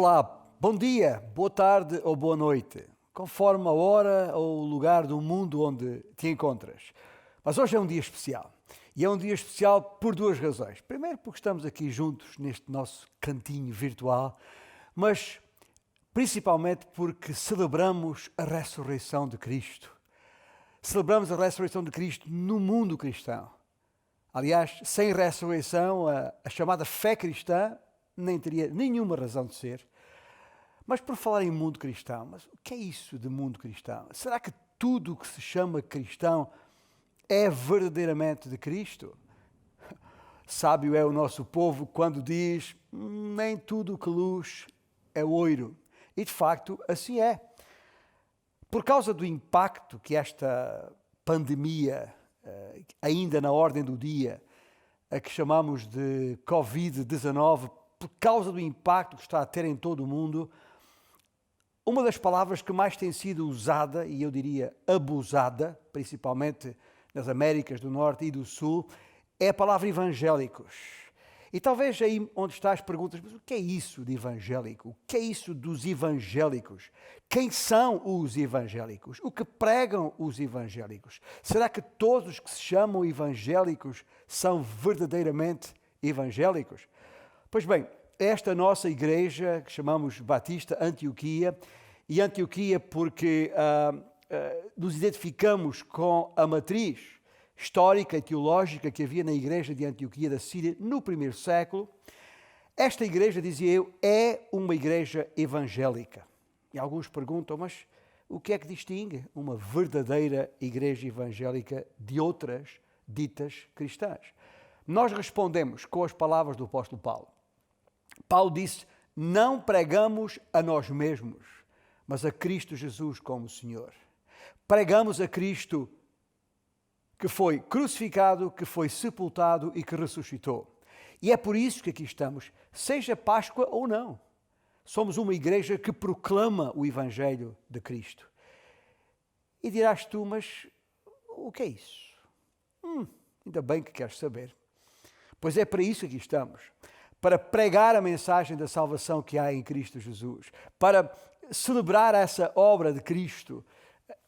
Olá, bom dia, boa tarde ou boa noite, conforme a hora ou o lugar do mundo onde te encontras. Mas hoje é um dia especial. E é um dia especial por duas razões. Primeiro, porque estamos aqui juntos neste nosso cantinho virtual, mas principalmente porque celebramos a ressurreição de Cristo. Celebramos a ressurreição de Cristo no mundo cristão. Aliás, sem ressurreição, a chamada fé cristã nem teria nenhuma razão de ser. Mas por falar em mundo cristão, mas o que é isso de mundo cristão? Será que tudo o que se chama cristão é verdadeiramente de Cristo? Sábio é o nosso povo quando diz: nem tudo o que luz é ouro. E de facto assim é. Por causa do impacto que esta pandemia, ainda na ordem do dia, a que chamamos de Covid-19, por causa do impacto que está a ter em todo o mundo, uma das palavras que mais tem sido usada, e eu diria abusada, principalmente nas Américas do Norte e do Sul, é a palavra evangélicos. E talvez aí onde estás perguntas, mas o que é isso de evangélico? O que é isso dos evangélicos? Quem são os evangélicos? O que pregam os evangélicos? Será que todos os que se chamam evangélicos são verdadeiramente evangélicos? Pois bem, esta nossa igreja, que chamamos Batista Antioquia, e Antioquia porque nos identificamos com a matriz histórica e teológica que havia na igreja de Antioquia da Síria no primeiro século. Esta igreja, dizia eu, é uma igreja evangélica. E alguns perguntam, mas o que é que distingue uma verdadeira igreja evangélica de outras ditas cristãs? Nós respondemos com as palavras do apóstolo Paulo. Paulo disse: não pregamos a nós mesmos, mas a Cristo Jesus como Senhor. Pregamos a Cristo que foi crucificado, que foi sepultado e que ressuscitou. E é por isso que aqui estamos, seja Páscoa ou não. Somos uma igreja que proclama o Evangelho de Cristo. E dirás tu, mas o que é isso? Ainda bem que queres saber. Pois é para isso que aqui estamos. Para pregar a mensagem da salvação que há em Cristo Jesus, para celebrar essa obra de Cristo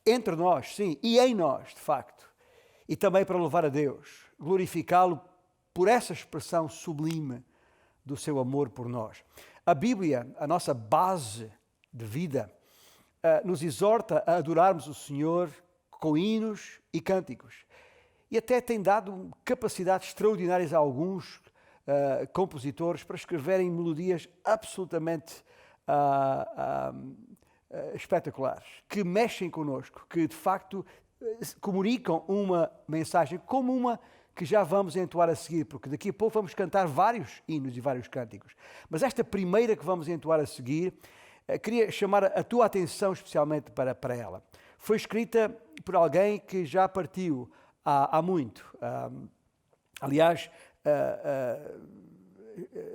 entre nós, sim, e em nós, de facto, e também para louvar a Deus, glorificá-lo por essa expressão sublime do seu amor por nós. A Bíblia, a nossa base de vida, nos exorta a adorarmos o Senhor com hinos e cânticos, e até tem dado capacidades extraordinárias a alguns compositores para escreverem melodias absolutamente espetaculares, que mexem connosco, que de facto comunicam uma mensagem como uma que já vamos entoar a seguir, porque daqui a pouco vamos cantar vários hinos e vários cânticos. Mas esta primeira que vamos entoar a seguir, queria chamar a tua atenção especialmente para ela. Foi escrita por alguém que já partiu há muito. Aliás,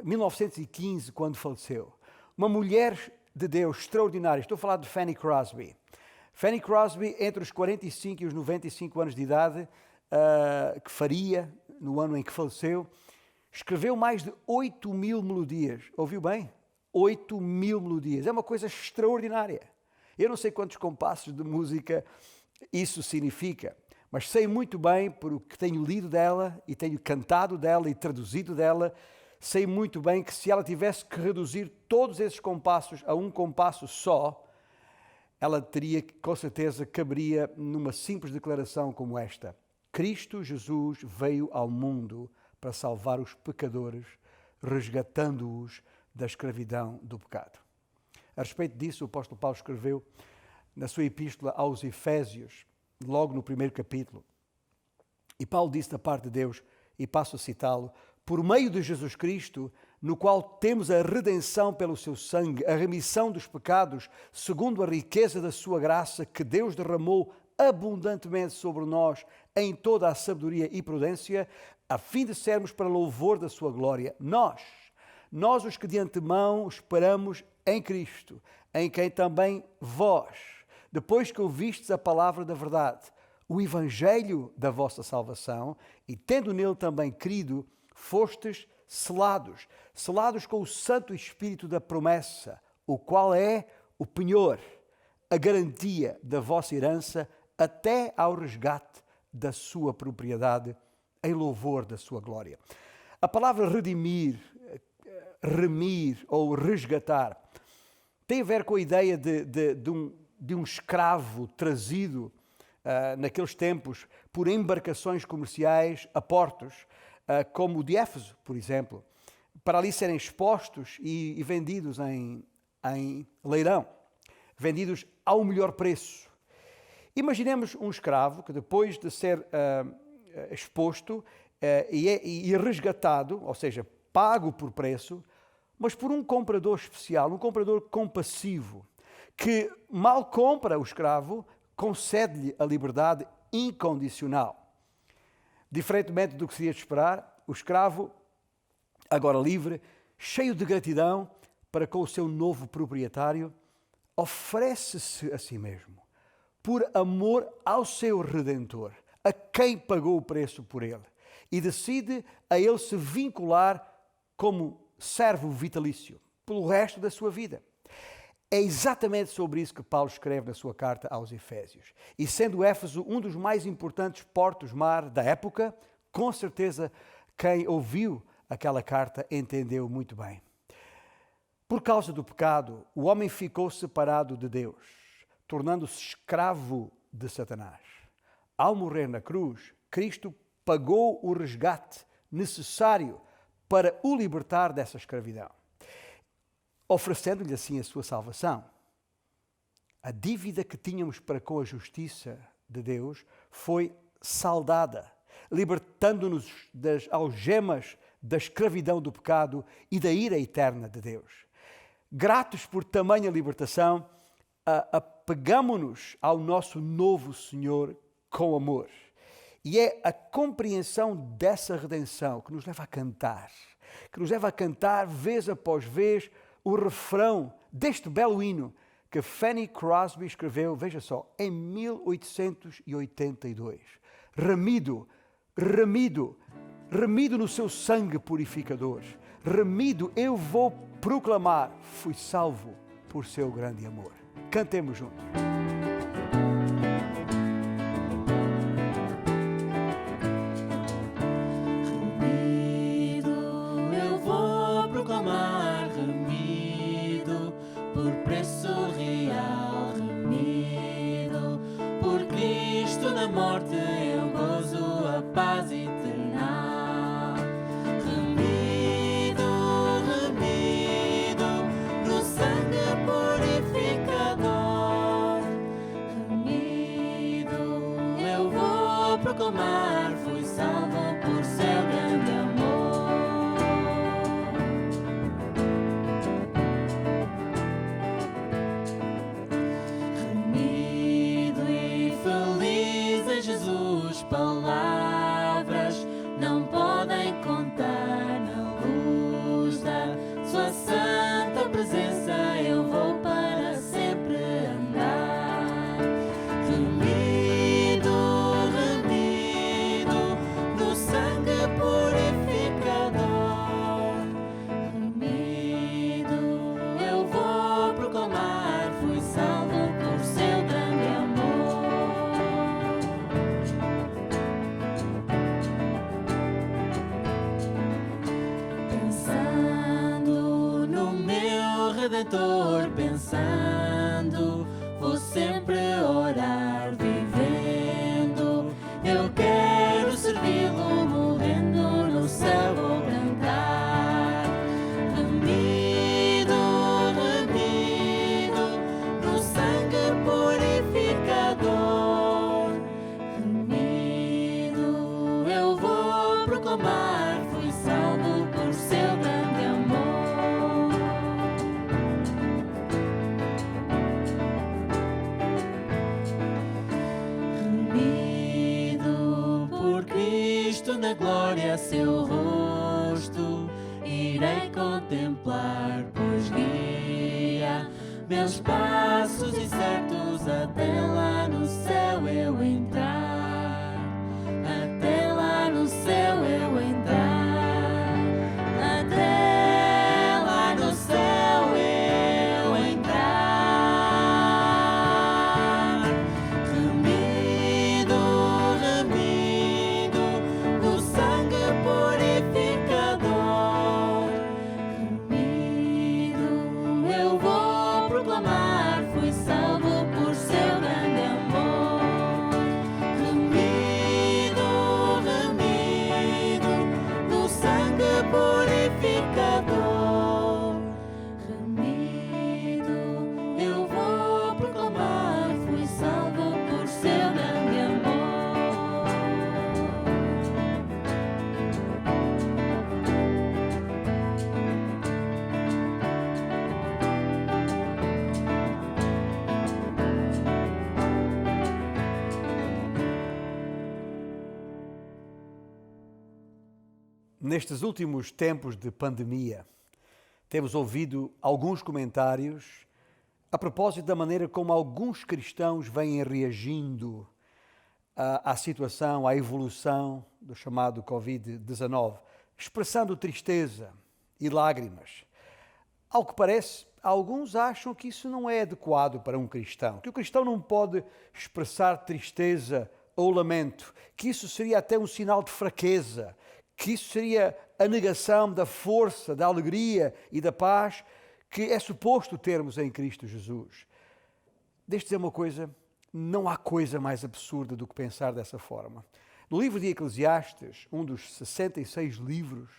1915, quando faleceu. Uma mulher de Deus extraordinária. Estou a falar de Fanny Crosby. Fanny Crosby, entre os 45 e os 95 anos de idade, que faria no ano em que faleceu, escreveu mais de 8.000 melodias. Ouviu bem? 8.000 melodias. É uma coisa extraordinária. Eu não sei quantos compassos de música isso significa, mas sei muito bem, porque tenho lido dela e tenho cantado dela e traduzido dela, sei muito bem que se ela tivesse que reduzir todos esses compassos a um compasso só, ela teria, com certeza, caberia numa simples declaração como esta: Cristo Jesus veio ao mundo para salvar os pecadores, resgatando-os da escravidão do pecado. A respeito disso, o apóstolo Paulo escreveu na sua epístola aos Efésios, logo no primeiro capítulo. E Paulo disse da parte de Deus, e passo a citá-lo: por meio de Jesus Cristo, no qual temos a redenção pelo seu sangue, a remissão dos pecados, segundo a riqueza da sua graça, que Deus derramou abundantemente sobre nós em toda a sabedoria e prudência, a fim de sermos para louvor da sua glória. Nós os que de antemão esperamos em Cristo, em quem também vós, depois que ouvistes a palavra da verdade, o evangelho da vossa salvação, e tendo nele também crido, fostes selados com o Santo Espírito da promessa, o qual é o penhor, a garantia da vossa herança até ao resgate da sua propriedade, em louvor da sua glória. A palavra redimir, remir ou resgatar tem a ver com a ideia de um escravo trazido naqueles tempos por embarcações comerciais a portos, como o de Éfeso, por exemplo, para ali serem expostos e vendidos em leilão, vendidos ao melhor preço. Imaginemos um escravo que depois de ser exposto e resgatado, ou seja, pago por preço, mas por um comprador especial, um comprador compassivo, que mal compra o escravo, concede-lhe a liberdade incondicional. Diferentemente do que seria de esperar, o escravo, agora livre, cheio de gratidão para com o seu novo proprietário, oferece-se a si mesmo, por amor ao seu Redentor, a quem pagou o preço por ele, e decide a ele se vincular como servo vitalício pelo resto da sua vida. É exatamente sobre isso que Paulo escreve na sua carta aos Efésios. E sendo Éfeso um dos mais importantes portos-mar da época, com certeza quem ouviu aquela carta entendeu muito bem. Por causa do pecado, o homem ficou separado de Deus, tornando-se escravo de Satanás. Ao morrer na cruz, Cristo pagou o resgate necessário para o libertar dessa escravidão, oferecendo-lhe assim a sua salvação. A dívida que tínhamos para com a justiça de Deus foi saldada, libertando-nos das algemas da escravidão do pecado e da ira eterna de Deus. Gratos por tamanha libertação, apegamo-nos ao nosso novo Senhor com amor. E é a compreensão dessa redenção que nos leva a cantar, vez após vez, o refrão deste belo hino que Fanny Crosby escreveu, veja só, em 1882. Remido no seu sangue purificador, remido eu vou proclamar, fui salvo por seu grande amor. Cantemos juntos. Morte eu gozo a paz eterna. Remido no sangue purificador. Remido eu vou proclamar, fui salvo por seu grande amor. Remido e feliz Jesus, palavras não podem contar. Na luz da sua santa presença eu vou para sempre andar. Remido no sangue purificador. Remido eu vou proclamar, fui salvo por seu grande amor. Pensando no meu Redentor, pensando, vou sempre orar, vivendo. Eu quero servi-lo, morrendo no céu vou cantar. Remido no sangue purificador. Remido eu vou proclamar, fui salvo por seu grande amor. Remido por Cristo na glória, seu rosto irei contemplar, pois guia meus passos incertos até lá no céu eu entrar. Até lá no céu eu entrar. Até lá no céu eu Nestes últimos tempos de pandemia, temos ouvido alguns comentários a propósito da maneira como alguns cristãos vêm reagindo à situação, à evolução do chamado Covid-19, expressando tristeza e lágrimas. Ao que parece, alguns acham que isso não é adequado para um cristão, que o cristão não pode expressar tristeza ou lamento, que isso seria até um sinal de fraqueza, que isso seria a negação da força, da alegria e da paz que é suposto termos em Cristo Jesus. Deixe-me dizer uma coisa, não há coisa mais absurda do que pensar dessa forma. No livro de Eclesiastes, um dos 66 livros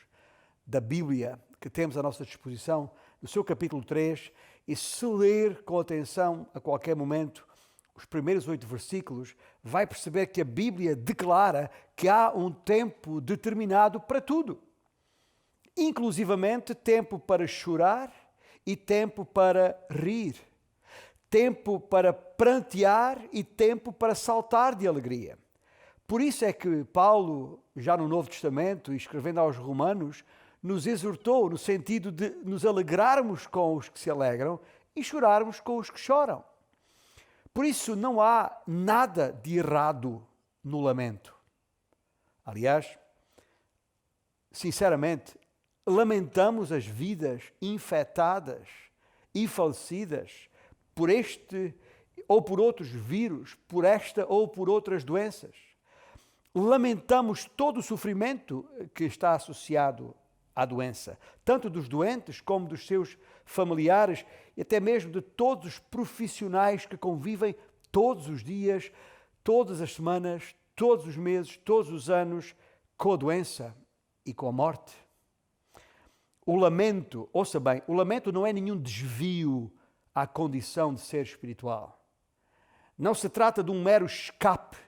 da Bíblia que temos à nossa disposição, no seu capítulo 3, e se ler com atenção a qualquer momento os primeiros 8 versículos, vai perceber que a Bíblia declara que há um tempo determinado para tudo. Inclusivamente tempo para chorar e tempo para rir. Tempo para prantear e tempo para saltar de alegria. Por isso é que Paulo, já no Novo Testamento, escrevendo aos Romanos, nos exortou no sentido de nos alegrarmos com os que se alegram e chorarmos com os que choram. Por isso não há nada de errado no lamento. Aliás, sinceramente, lamentamos as vidas infectadas e falecidas por este ou por outros vírus, por esta ou por outras doenças. Lamentamos todo o sofrimento que está associado à doença, tanto dos doentes como dos seus familiares e até mesmo de todos os profissionais que convivem todos os dias, todas as semanas, todos os meses, todos os anos com a doença e com a morte. O lamento, ouça bem, o lamento não é nenhum desvio à condição de ser espiritual. Não se trata de um mero escape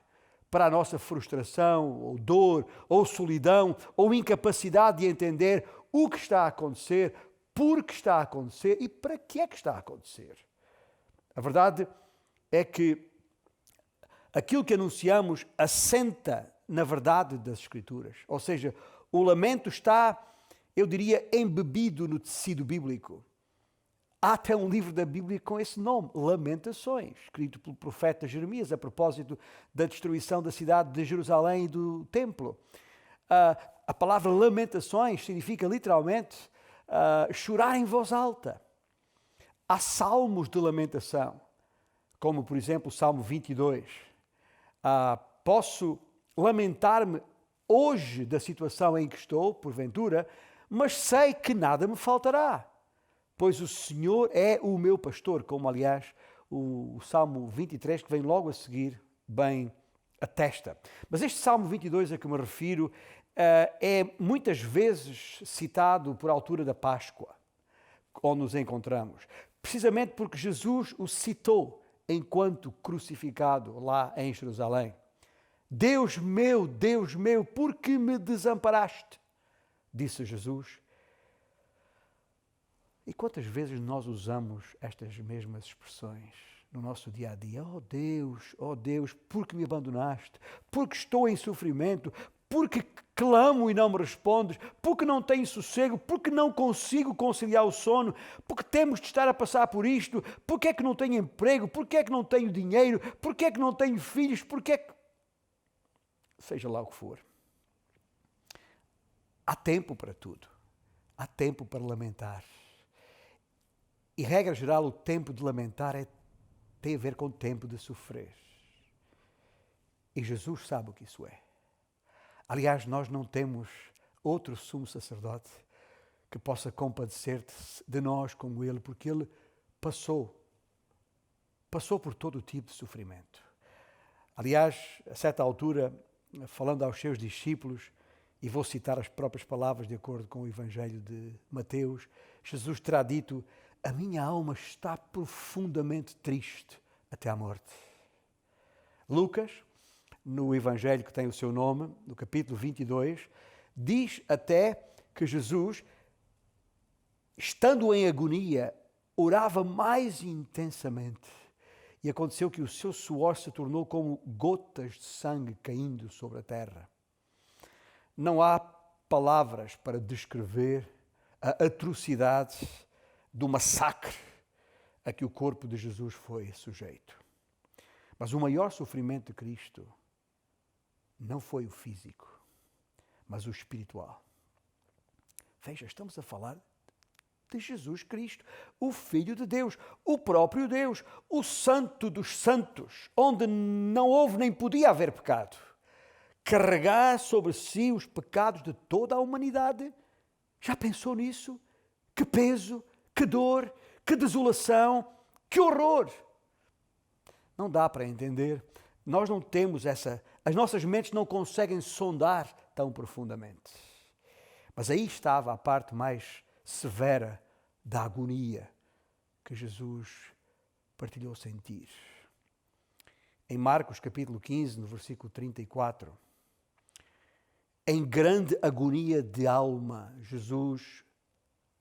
para a nossa frustração, ou dor, ou solidão, ou incapacidade de entender o que está a acontecer, por que está a acontecer e para que é que está a acontecer. A verdade é que aquilo que anunciamos assenta na verdade das Escrituras. Ou seja, o lamento está, eu diria, embebido no tecido bíblico. Há até um livro da Bíblia com esse nome, Lamentações, escrito pelo profeta Jeremias a propósito da destruição da cidade de Jerusalém e do templo. A palavra lamentações significa literalmente chorar em voz alta. Há salmos de lamentação, como por exemplo o Salmo 22. Posso lamentar-me hoje da situação em que estou, porventura, mas sei que nada me faltará. Pois o Senhor é o meu pastor, como aliás o Salmo 23, que vem logo a seguir, bem atesta. Mas este Salmo 22 a que me refiro é muitas vezes citado por altura da Páscoa, onde nos encontramos, precisamente porque Jesus o citou enquanto crucificado lá em Jerusalém. Deus meu, por que me desamparaste? Disse Jesus. E quantas vezes nós usamos estas mesmas expressões no nosso dia a dia? Oh Deus, por que me abandonaste? Porque estou em sofrimento? Porque clamo e não me respondes? Porque não tenho sossego? Porque não consigo conciliar o sono? Porque temos de estar a passar por isto? Porque é que não tenho emprego? Porque é que não tenho dinheiro? Porque é que não tenho filhos? Porque é que... Seja lá o que for. Há tempo para tudo. Há tempo para lamentar. E, regra geral, o tempo de lamentar tem a ver com o tempo de sofrer. E Jesus sabe o que isso é. Aliás, nós não temos outro sumo sacerdote que possa compadecer-se de nós como ele, porque ele passou por todo o tipo de sofrimento. Aliás, a certa altura, falando aos seus discípulos, e vou citar as próprias palavras de acordo com o Evangelho de Mateus, Jesus terá dito: a minha alma está profundamente triste até à morte. Lucas, no Evangelho que tem o seu nome, no capítulo 22, diz até que Jesus, estando em agonia, orava mais intensamente. E aconteceu que o seu suor se tornou como gotas de sangue caindo sobre a terra. Não há palavras para descrever a atrocidade do massacre a que o corpo de Jesus foi sujeito. Mas o maior sofrimento de Cristo não foi o físico, mas o espiritual. Veja, estamos a falar de Jesus Cristo, o Filho de Deus, o próprio Deus, o Santo dos Santos, onde não houve nem podia haver pecado. Carregar sobre si os pecados de toda a humanidade. Já pensou nisso? Que peso, que dor, que desolação, que horror! Não dá para entender. Nós não temos as nossas mentes não conseguem sondar tão profundamente. Mas aí estava a parte mais severa da agonia que Jesus partilhou sentir. Em Marcos capítulo 15, no versículo 34, em grande agonia de alma, Jesus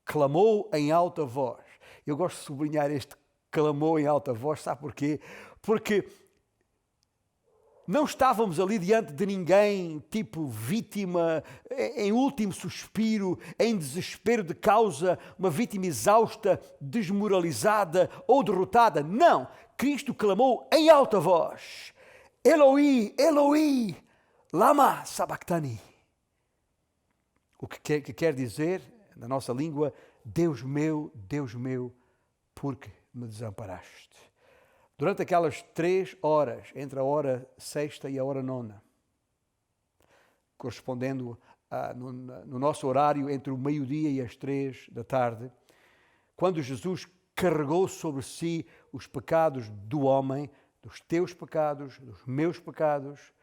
clamou em alta voz. Eu gosto de sublinhar este clamou em alta voz, sabe porquê? Porque não estávamos ali diante de ninguém, tipo vítima, em último suspiro, em desespero de causa, uma vítima exausta, desmoralizada ou derrotada. Não! Cristo clamou em alta voz: Eloi, Eloi, lama sabachthani. O que quer dizer, na nossa língua, Deus meu, por que me desamparaste? Durante aquelas 3 horas, entre a hora sexta e a hora nona, correspondendo no nosso horário entre o meio-dia e as 3 da tarde, quando Jesus carregou sobre si os pecados do homem, dos teus pecados, dos meus pecados,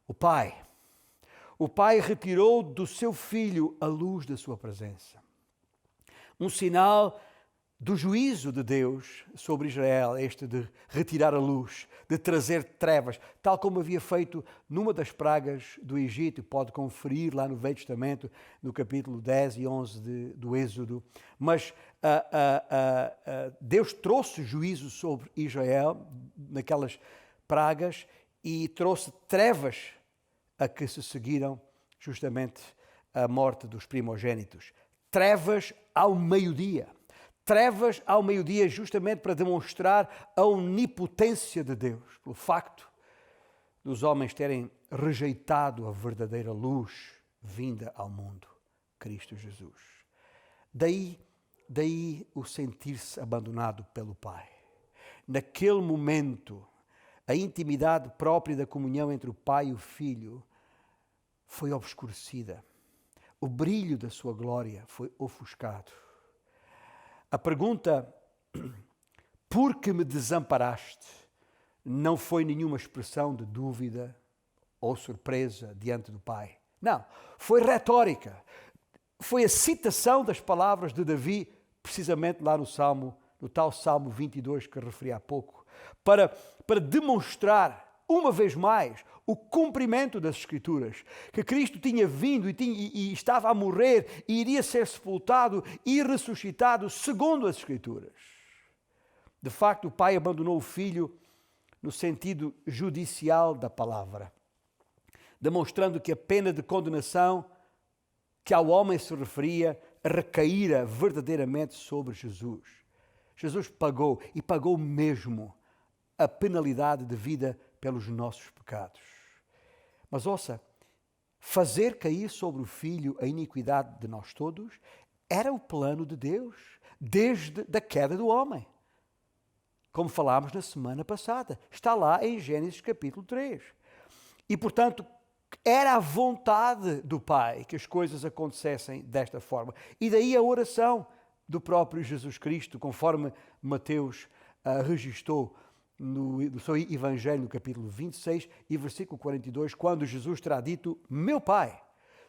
o Pai retirou do seu Filho a luz da sua presença. Um sinal do juízo de Deus sobre Israel, este de retirar a luz, de trazer trevas, tal como havia feito numa das pragas do Egito, pode conferir lá no Velho Testamento, no capítulo 10 e 11 do Êxodo. Mas Deus trouxe juízo sobre Israel naquelas pragas e trouxe trevas a que se seguiram justamente a morte dos primogênitos. Trevas ao meio-dia. Trevas ao meio-dia justamente para demonstrar a onipotência de Deus, pelo facto dos homens terem rejeitado a verdadeira luz vinda ao mundo, Cristo Jesus. Daí o sentir-se abandonado pelo Pai. Naquele momento, a intimidade própria da comunhão entre o Pai e o Filho foi obscurecida. O brilho da sua glória foi ofuscado. A pergunta, por que me desamparaste, não foi nenhuma expressão de dúvida ou surpresa diante do Pai. Não, foi retórica. Foi a citação das palavras de Davi, precisamente lá no tal Salmo 22 que referi há pouco, para demonstrar uma vez mais o cumprimento das Escrituras, que Cristo tinha vindo e estava a morrer e iria ser sepultado e ressuscitado segundo as Escrituras. De facto, o Pai abandonou o Filho no sentido judicial da palavra, demonstrando que a pena de condenação que ao homem se referia recaíra verdadeiramente sobre Jesus. Jesus pagou, e pagou mesmo, a penalidade devida pelos nossos pecados. Mas ouça, fazer cair sobre o Filho a iniquidade de nós todos era o plano de Deus, desde a queda do homem. Como falámos na semana passada, está lá em Gênesis capítulo 3. E, portanto, era a vontade do Pai que as coisas acontecessem desta forma. E daí a oração do próprio Jesus Cristo, conforme Mateus registou no seu Evangelho, no capítulo 26 e versículo 42, quando Jesus terá dito: meu Pai,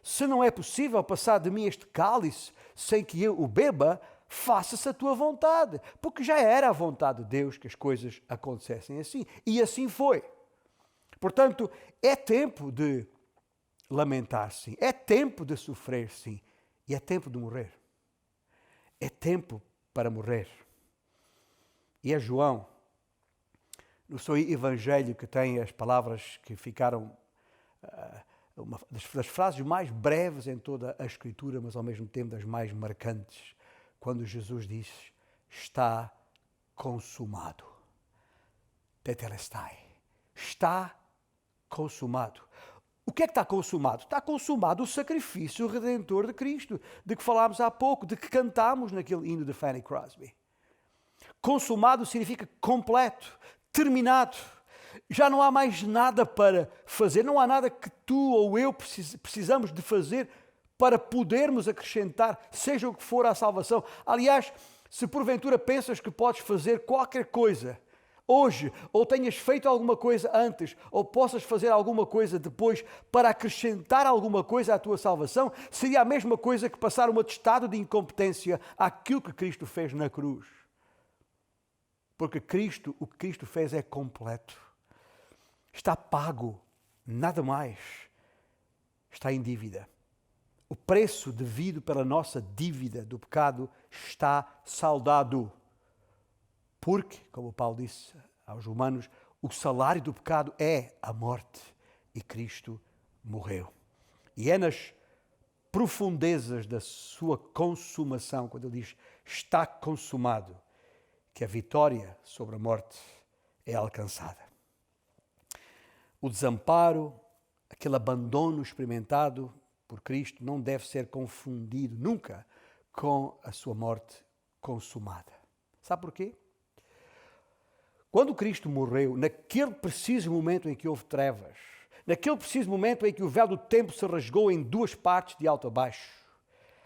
se não é possível passar de mim este cálice sem que eu o beba, faça-se a tua vontade. Porque já era a vontade de Deus que as coisas acontecessem assim. E assim foi. Portanto, é tempo de lamentar, sim. É tempo de sofrer, sim. E é tempo de morrer. É tempo para morrer. E é João, no seu Evangelho, que tem as palavras que ficaram uma das frases mais breves em toda a Escritura, mas ao mesmo tempo das mais marcantes, quando Jesus diz, está consumado. Tetelestai. Está consumado. O que é que está consumado? Está consumado o sacrifício redentor de Cristo, de que falámos há pouco, de que cantámos naquele hino de Fanny Crosby. Consumado significa completo, terminado. Já não há mais nada para fazer, não há nada que tu ou eu precisamos de fazer para podermos acrescentar, seja o que for, à salvação. Aliás, se porventura pensas que podes fazer qualquer coisa hoje, ou tenhas feito alguma coisa antes, ou possas fazer alguma coisa depois para acrescentar alguma coisa à tua salvação, seria a mesma coisa que passar um atestado de incompetência àquilo que Cristo fez na cruz. Porque o que Cristo fez é completo. Está pago, nada mais. Está em dívida. O preço devido pela nossa dívida do pecado está saldado. Porque, como Paulo disse aos Romanos, o salário do pecado é a morte e Cristo morreu. E é nas profundezas da sua consumação, quando ele diz está consumado, que a vitória sobre a morte é alcançada. O desamparo, aquele abandono experimentado por Cristo não deve ser confundido nunca com a sua morte consumada. Sabe porquê? Quando Cristo morreu, naquele preciso momento em que houve trevas, naquele preciso momento em que o véu do tempo se rasgou em duas partes de alto a baixo,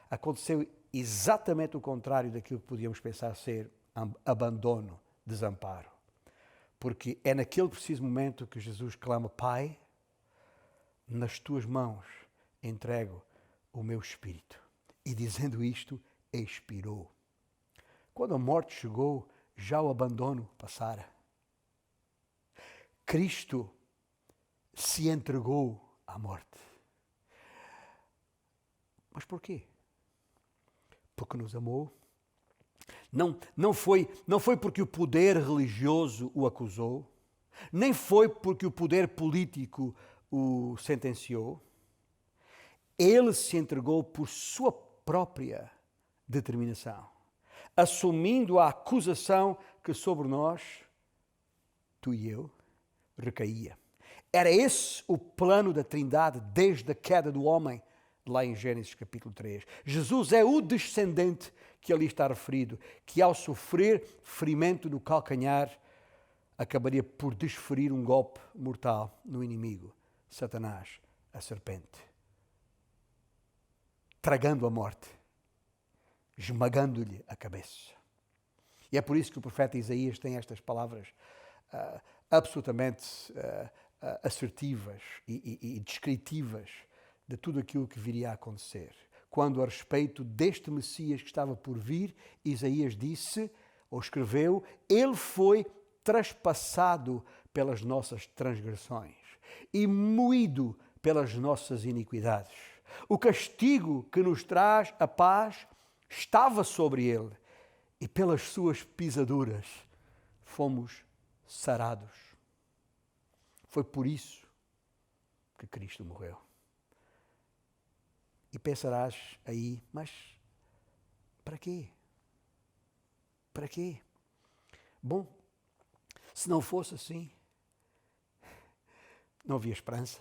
aconteceu exatamente o contrário daquilo que podíamos pensar ser abandono, desamparo. Porque é naquele preciso momento que Jesus clama, Pai, nas tuas mãos entrego o meu espírito. E dizendo isto, expirou. Quando a morte chegou, já o abandono passara. Cristo se entregou à morte. Mas porquê? Porque nos amou. Não foi porque o poder religioso o acusou, nem foi porque o poder político o sentenciou. Ele se entregou por sua própria determinação, assumindo a acusação que sobre nós, tu e eu, recaía. Era esse o plano da Trindade desde a queda do homem, lá em Gênesis capítulo 3. Jesus é o descendente que ali está referido, que ao sofrer ferimento no calcanhar, acabaria por desferir um golpe mortal no inimigo, Satanás, a serpente, tragando a morte, esmagando-lhe a cabeça. E é por isso que o profeta Isaías tem estas palavras absolutamente assertivas e descritivas de tudo aquilo que viria a acontecer. Quando, a respeito deste Messias que estava por vir, Isaías disse, ou escreveu, ele foi traspassado pelas nossas transgressões e moído pelas nossas iniquidades. O castigo que nos traz a paz estava sobre ele e pelas suas pisaduras fomos sarados. Foi por isso que Cristo morreu. E pensarás aí, mas para quê? Para quê? Bom, se não fosse assim, não havia esperança.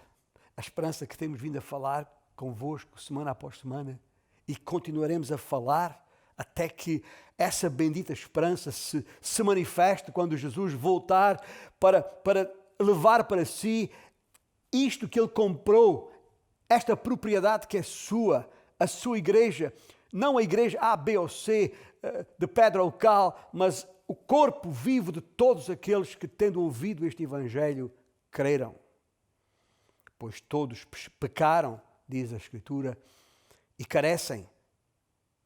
A esperança que temos vindo a falar convosco semana após semana e continuaremos a falar até que essa bendita esperança se manifeste quando Jesus voltar para levar para si isto que ele comprou, esta propriedade que é sua, a sua igreja, não a igreja A, B ou C, de pedra ou cal, mas o corpo vivo de todos aqueles que, tendo ouvido este evangelho, creram. Pois todos pecaram, diz a Escritura, e carecem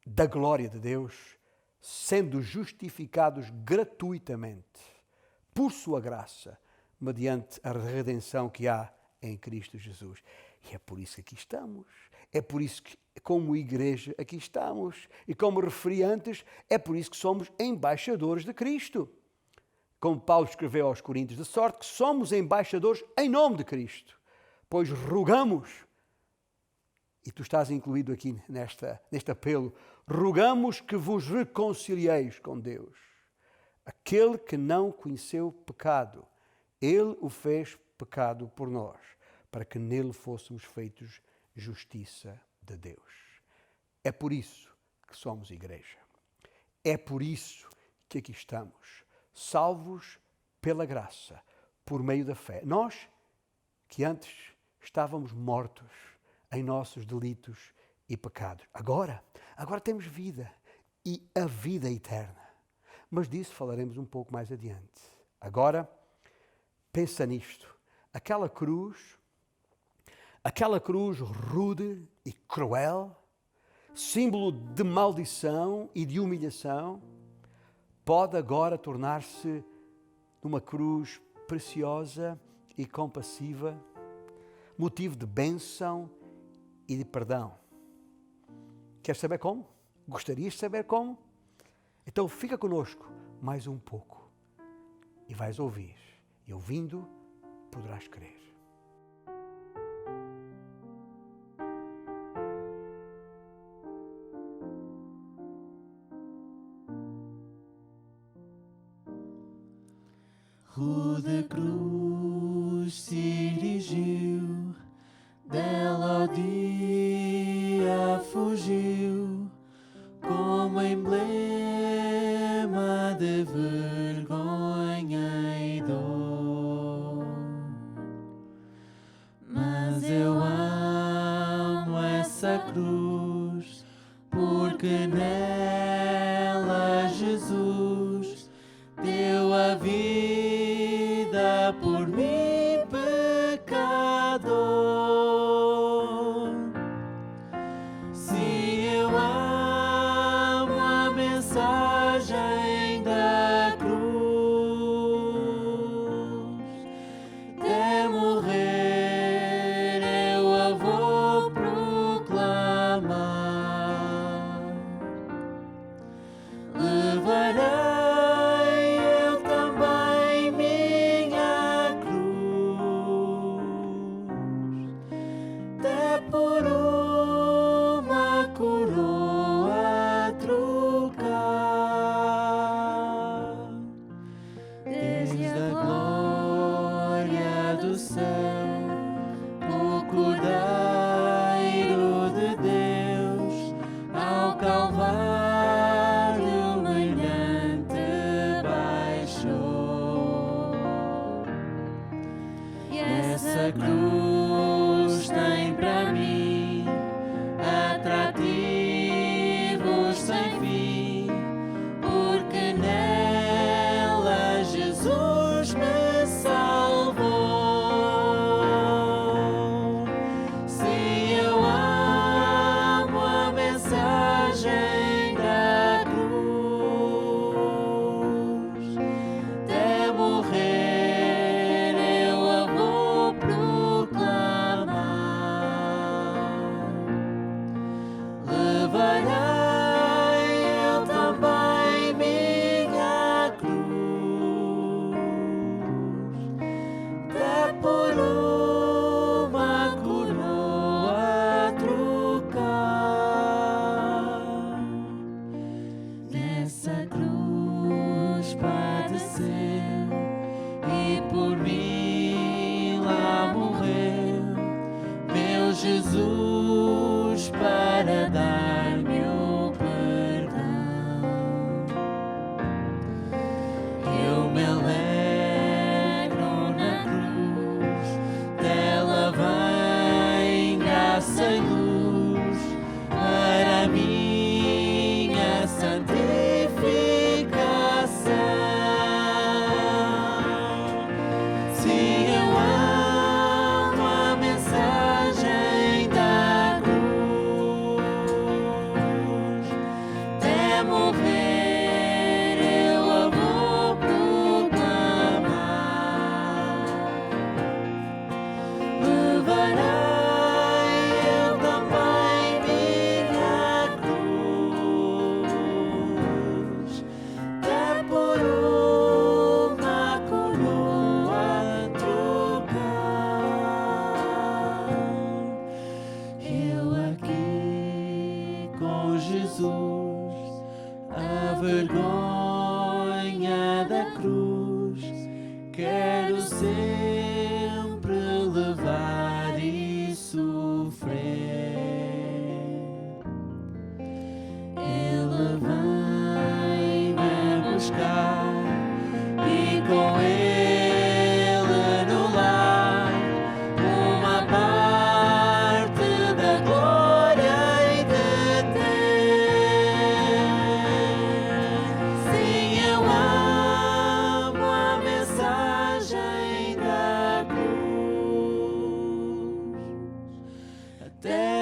da glória de Deus, sendo justificados gratuitamente, por sua graça, mediante a redenção que há em Cristo Jesus. E é por isso que aqui estamos. É por isso que, como igreja, aqui estamos. E como referi antes, é por isso que somos embaixadores de Cristo. Como Paulo escreveu aos Coríntios, de sorte que somos embaixadores em nome de Cristo. Pois rogamos e tu estás incluído aqui neste apelo, rogamos que vos reconcilieis com Deus. Aquele que não conheceu pecado, ele o fez pecado por nós, para que nele fôssemos feitos justiça de Deus. É por isso que somos igreja. É por isso que aqui estamos, salvos pela graça, por meio da fé. Nós, que antes estávamos mortos em nossos delitos e pecados, agora temos vida e a vida eterna. Mas disso falaremos um pouco mais adiante. Agora, pensa nisto. Aquela cruz rude e cruel, símbolo de maldição e de humilhação, pode agora tornar-se numa cruz preciosa e compassiva, motivo de bênção e de perdão. Queres saber como? Gostarias de saber como? Então fica conosco mais um pouco e vais ouvir. E ouvindo, poderás crer. Rude cruz se erigiu, dela o dia fugiu, como emblema de vergonha e dor. Mas eu amo essa cruz, porque nela Jesus deu a vida por mim, pecador. Se eu amo a mensagem da cruz, até morrer eu a vou proclamar.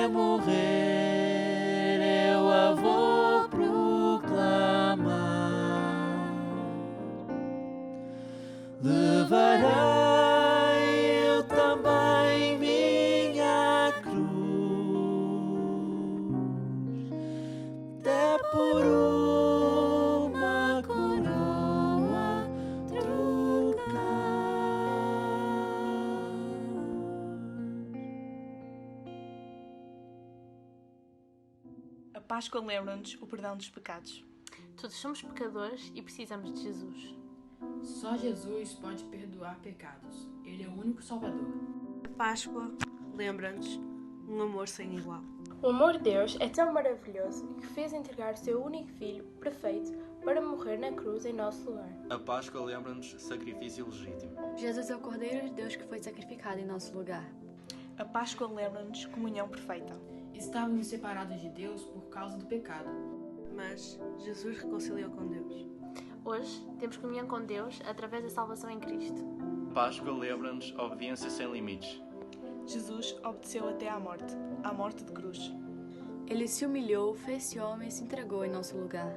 até morrer eu a vou proclamar. Levarei eu também minha cruz, até por uma coroa trocar. A Páscoa lembra-nos o perdão dos pecados. Todos somos pecadores e precisamos de Jesus. Só Jesus pode perdoar pecados. Ele é o único Salvador. A Páscoa lembra-nos um amor sem igual. O amor de Deus é tão maravilhoso que fez entregar o seu único filho, perfeito, para morrer na cruz em nosso lugar. A Páscoa lembra-nos sacrifício legítimo. Jesus é o Cordeiro de Deus que foi sacrificado em nosso lugar. A Páscoa lembra-nos comunhão perfeita. Estávamos separados de Deus por causa do pecado. Mas Jesus reconciliou com Deus. Hoje temos comunhão com Deus através da salvação em Cristo. A Páscoa lembra-nos obediência sem limites. Jesus obedeceu até à morte de cruz. Ele se humilhou, fez-se homem e se entregou em nosso lugar.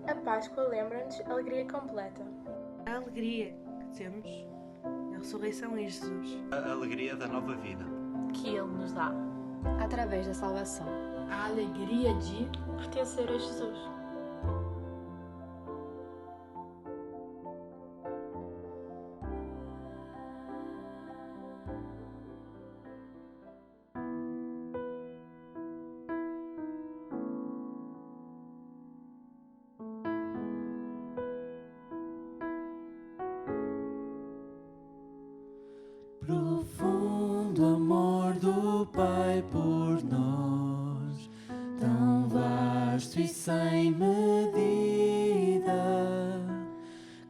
A Páscoa lembra-nos alegria completa. A alegria que temos na ressurreição em Jesus. A alegria da nova vida. Que Ele nos dá. Através da salvação. A alegria de Pertencer a Jesus. Profundo amor do Pai por nós, tão vasto e sem medida,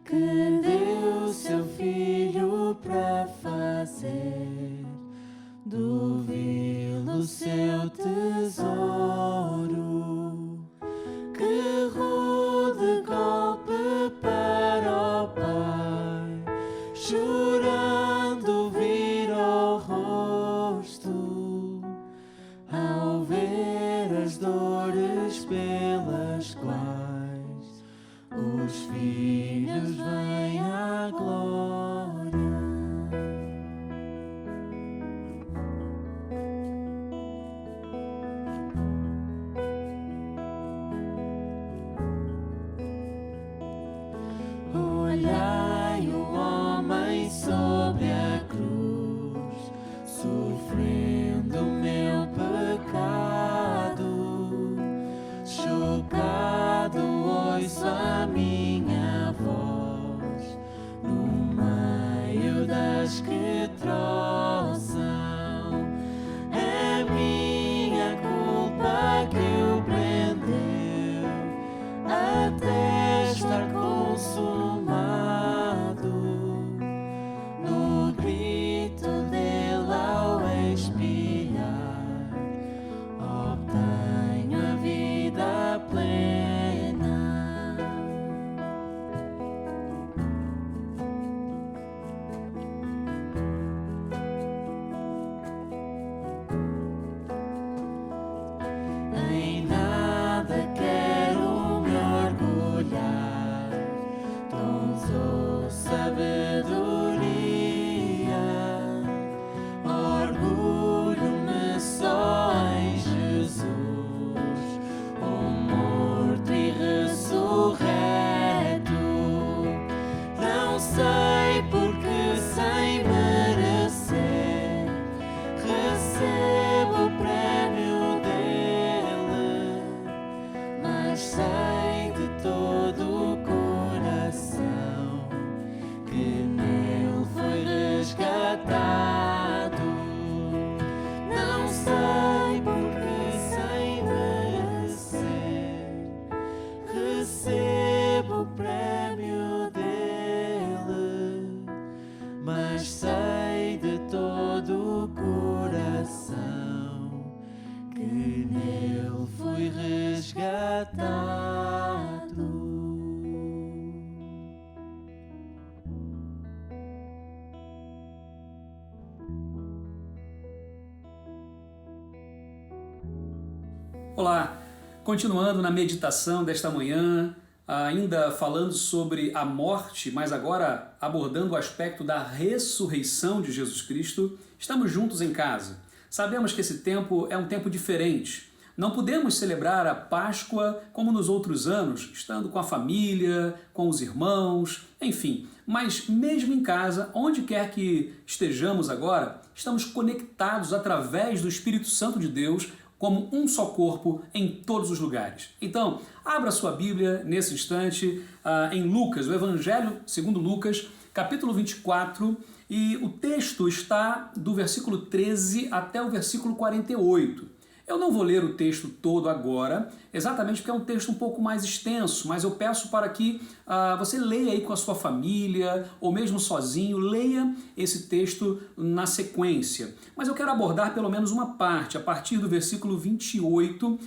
que deu seu Filho para fazer do vil o seu tesouro. Que rude golpe para o Pai, chorando vir ao rosto, ao ver as dores pelas quais os filhos vêm à glória. Olhai o homem sobre a cruz, sofrendo meu pecado. Chocado ouço a minha voz no meio das que troçam. É minha culpa que o prendeu até estar consumado. No grito dele ao Espírito Olá, continuando na meditação desta manhã, ainda falando sobre a morte, mas agora abordando o aspecto da ressurreição de Jesus Cristo, estamos juntos em casa. Sabemos que esse tempo é um tempo diferente. Não podemos celebrar a Páscoa como nos outros anos, estando com a família, com os irmãos, enfim. Mas mesmo em casa, onde quer que estejamos agora, estamos conectados através do Espírito Santo de Deus como um só corpo em todos os lugares. Então, abra sua Bíblia nesse instante em Lucas, o Evangelho segundo Lucas, capítulo 24, e o texto está do versículo 13 até o versículo 48. Eu não vou ler o texto todo agora, exatamente porque é um texto um pouco mais extenso, mas eu peço para que você leia aí com a sua família, ou mesmo sozinho, leia esse texto na sequência. Mas eu quero abordar pelo menos uma parte, a partir do versículo 28,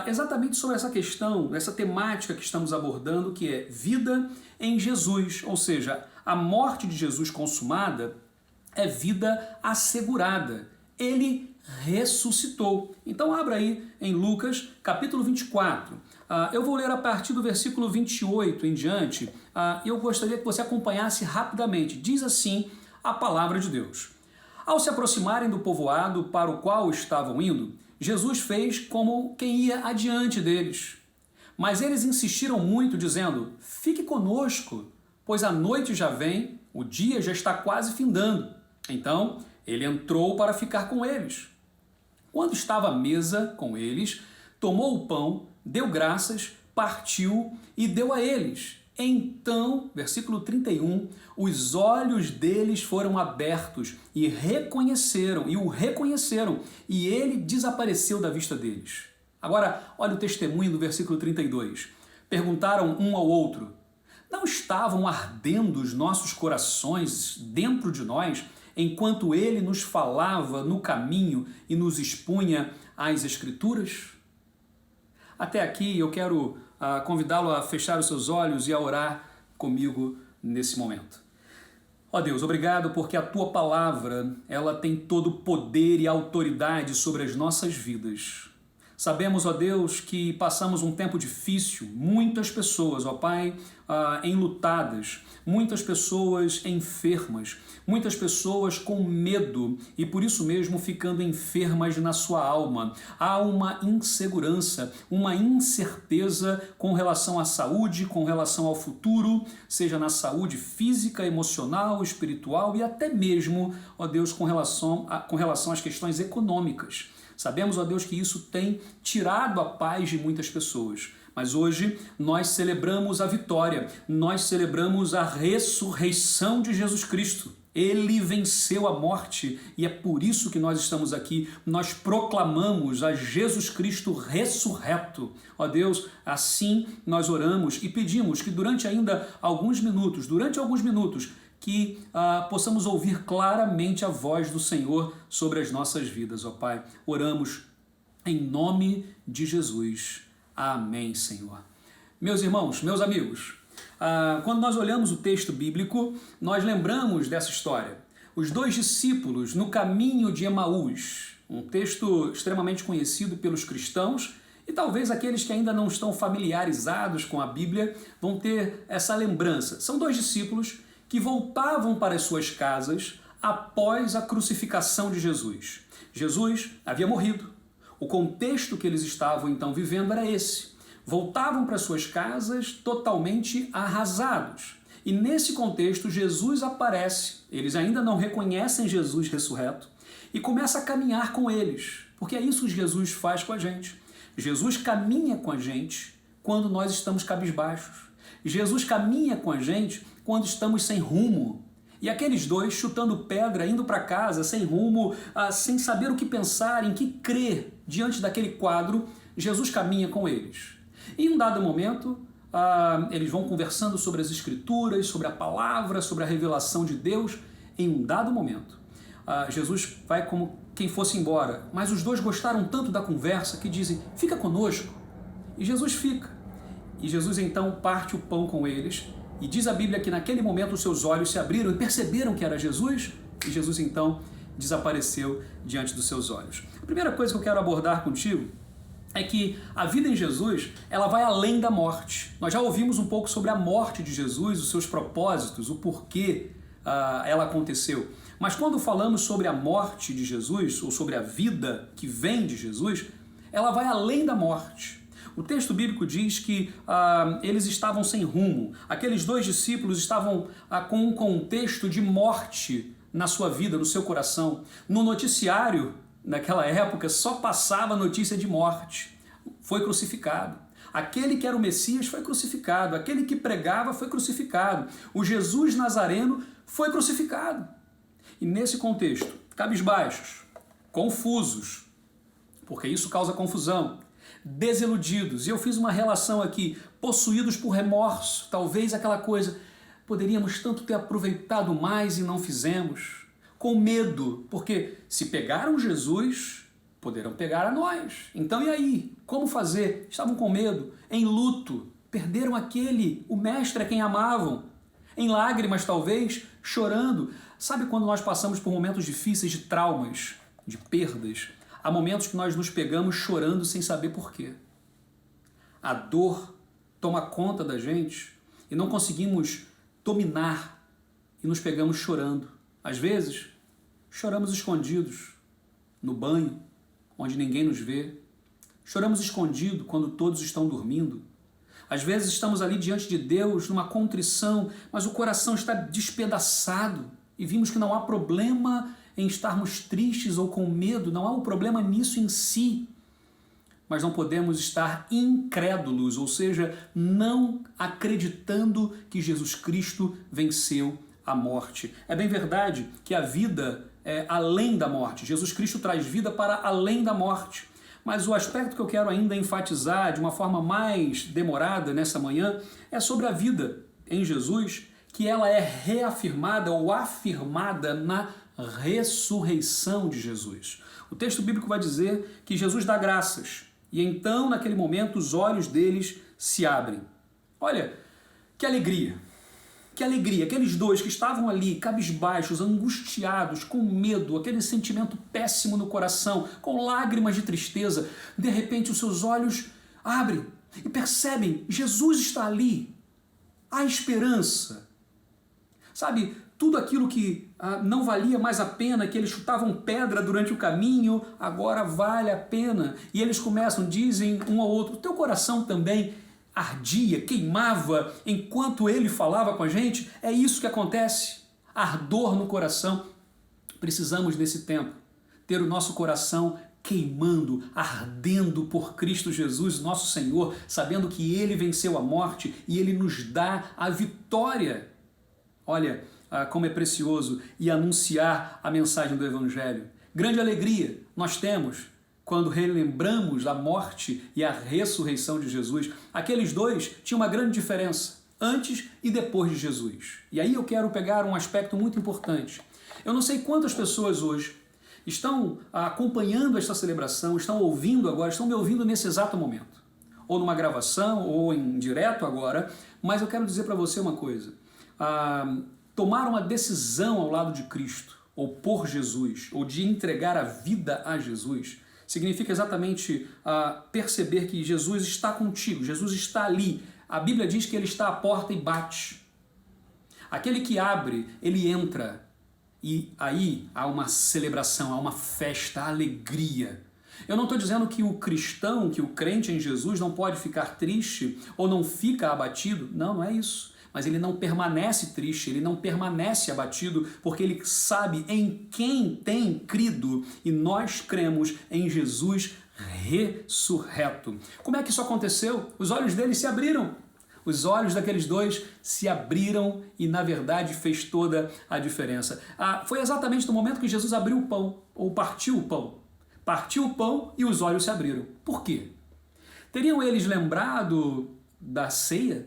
exatamente sobre essa questão, essa temática que estamos abordando, que é vida em Jesus, ou seja, a morte de Jesus consumada é vida assegurada. Ele ressuscitou. Então abra aí em Lucas, capítulo 24. Eu vou ler a partir do versículo 28 em diante. Eu gostaria que você acompanhasse rapidamente. Diz assim a palavra de Deus. Ao se aproximarem do povoado para o qual estavam indo, Jesus fez como quem ia adiante deles. Mas eles insistiram muito, dizendo: fique conosco, pois a noite já vem, o dia já está quase findando. Então ele entrou para ficar com eles. Quando estava à mesa com eles, tomou o pão, deu graças, partiu e deu a eles. Então, versículo 31, os olhos deles foram abertos e o reconheceram, e ele desapareceu da vista deles. Agora, olha o testemunho do versículo 32. Perguntaram um ao outro: não estavam ardendo os nossos corações dentro de nós, enquanto ele nos falava no caminho e nos expunha as Escrituras? Até aqui eu quero convidá-lo a fechar os seus olhos e a orar comigo nesse momento. Ó Deus, obrigado porque a Tua palavra, ela tem todo o poder e autoridade sobre as nossas vidas. Sabemos, ó Deus, que passamos um tempo difícil, muitas pessoas, ó Pai, enlutadas, muitas pessoas enfermas, muitas pessoas com medo e por isso mesmo ficando enfermas na sua alma. Há uma insegurança, uma incerteza com relação à saúde, com relação ao futuro, seja na saúde física, emocional, espiritual e até mesmo, ó Deus, com relação às questões econômicas. Sabemos, ó Deus, que isso tem tirado a paz de muitas pessoas. Mas hoje nós celebramos a vitória, nós celebramos a ressurreição de Jesus Cristo. Ele venceu a morte e é por isso que nós estamos aqui. Nós proclamamos a Jesus Cristo ressurreto. Ó Deus, assim nós oramos e pedimos que durante alguns minutos, que possamos ouvir claramente a voz do Senhor sobre as nossas vidas, ó Pai. Oramos em nome de Jesus. Amém, Senhor. Meus irmãos, meus amigos, quando nós olhamos o texto bíblico, nós lembramos dessa história. Os dois discípulos no caminho de Emaús, um texto extremamente conhecido pelos cristãos, e talvez aqueles que ainda não estão familiarizados com a Bíblia vão ter essa lembrança. São dois discípulos que voltavam para as suas casas após a crucificação de Jesus. Jesus havia morrido. O contexto que eles estavam então vivendo era esse. Voltavam para suas casas totalmente arrasados. E nesse contexto Jesus aparece. Eles ainda não reconhecem Jesus ressurreto e começa a caminhar com eles. Porque é isso que Jesus faz com a gente. Jesus caminha com a gente quando nós estamos cabisbaixos. Jesus caminha com a gente quando estamos sem rumo. E aqueles dois chutando pedra, indo para casa, sem rumo, sem saber o que pensar, em que crer diante daquele quadro, Jesus caminha com eles. E em um dado momento, eles vão conversando sobre as Escrituras, sobre a palavra, sobre a revelação de Deus. Em um dado momento, Jesus vai como quem fosse embora, mas os dois gostaram tanto da conversa que dizem: fica conosco. E Jesus fica. E Jesus então parte o pão com eles, e diz a Bíblia que naquele momento os seus olhos se abriram e perceberam que era Jesus, e Jesus então desapareceu diante dos seus olhos. A primeira coisa que eu quero abordar contigo é que a vida em Jesus, ela vai além da morte. Nós já ouvimos um pouco sobre a morte de Jesus, os seus propósitos, o porquê ela aconteceu. Mas quando falamos sobre a morte de Jesus, ou sobre a vida que vem de Jesus, ela vai além da morte. O texto bíblico diz que eles estavam sem rumo. Aqueles 2 discípulos estavam com um contexto de morte na sua vida, no seu coração. No noticiário, naquela época, só passava notícia de morte. Foi crucificado. Aquele que era o Messias foi crucificado. Aquele que pregava foi crucificado. O Jesus Nazareno foi crucificado. E nesse contexto, cabisbaixos, confusos, porque isso causa confusão, desiludidos, e eu fiz uma relação aqui, possuídos por remorso, talvez aquela coisa, poderíamos tanto ter aproveitado mais e não fizemos, com medo, porque se pegaram Jesus, poderão pegar a nós. Então e aí? Como fazer? Estavam com medo, em luto, perderam o mestre a quem amavam, em lágrimas talvez, chorando. Sabe quando nós passamos por momentos difíceis de traumas, de perdas? Há momentos que nós nos pegamos chorando sem saber por quê. A dor toma conta da gente e não conseguimos dominar e nos pegamos chorando. Às vezes, choramos escondidos, no banho, onde ninguém nos vê. Choramos escondido quando todos estão dormindo. Às vezes estamos ali diante de Deus numa contrição, mas o coração está despedaçado e vimos que não há problema em estarmos tristes ou com medo, não há um problema nisso em si, mas não podemos estar incrédulos, ou seja, não acreditando que Jesus Cristo venceu a morte. É bem verdade que a vida é além da morte. Jesus Cristo traz vida para além da morte. Mas o aspecto que eu quero ainda enfatizar de uma forma mais demorada nessa manhã é sobre a vida em Jesus, que ela é reafirmada ou afirmada na ressurreição de Jesus. O texto bíblico vai dizer que Jesus dá graças e então, naquele momento, os olhos deles se abrem. Olha, que alegria! Que alegria! Aqueles 2 que estavam ali, cabisbaixos, angustiados, com medo, aquele sentimento péssimo no coração, com lágrimas de tristeza, de repente os seus olhos abrem e percebem, Jesus está ali. Há esperança. Sabe, tudo aquilo que não valia mais a pena, que eles chutavam pedra durante o caminho, agora vale a pena. E eles começam, dizem um ao outro, teu coração também ardia, queimava enquanto ele falava com a gente? É isso que acontece, ardor no coração. Precisamos nesse tempo ter o nosso coração queimando, ardendo por Cristo Jesus, nosso Senhor, sabendo que Ele venceu a morte e Ele nos dá a vitória. Olha como é precioso e anunciar a mensagem do Evangelho. Grande alegria nós temos quando relembramos a morte e a ressurreição de Jesus. Aqueles 2 tinham uma grande diferença, antes e depois de Jesus. E aí eu quero pegar um aspecto muito importante. Eu não sei quantas pessoas hoje estão acompanhando esta celebração, estão ouvindo agora, estão me ouvindo nesse exato momento. Ou numa gravação, ou em direto agora, mas eu quero dizer para você uma coisa. Tomar uma decisão ao lado de Cristo, ou por Jesus, ou de entregar a vida a Jesus, significa exatamente perceber que Jesus está contigo, Jesus está ali. A Bíblia diz que Ele está à porta e bate. Aquele que abre, ele entra. E aí há uma celebração, há uma festa, há alegria. Eu não estou dizendo que o cristão, que o crente em Jesus não pode ficar triste ou não fica abatido. Não, não é isso. Mas ele não permanece triste, ele não permanece abatido, porque ele sabe em quem tem crido. E nós cremos em Jesus ressurreto. Como é que isso aconteceu? Os olhos deles se abriram. Os olhos daqueles 2 se abriram e, na verdade, fez toda a diferença. Foi exatamente no momento que Jesus abriu o pão, ou partiu o pão. Partiu o pão e os olhos se abriram. Por quê? Teriam eles lembrado da ceia?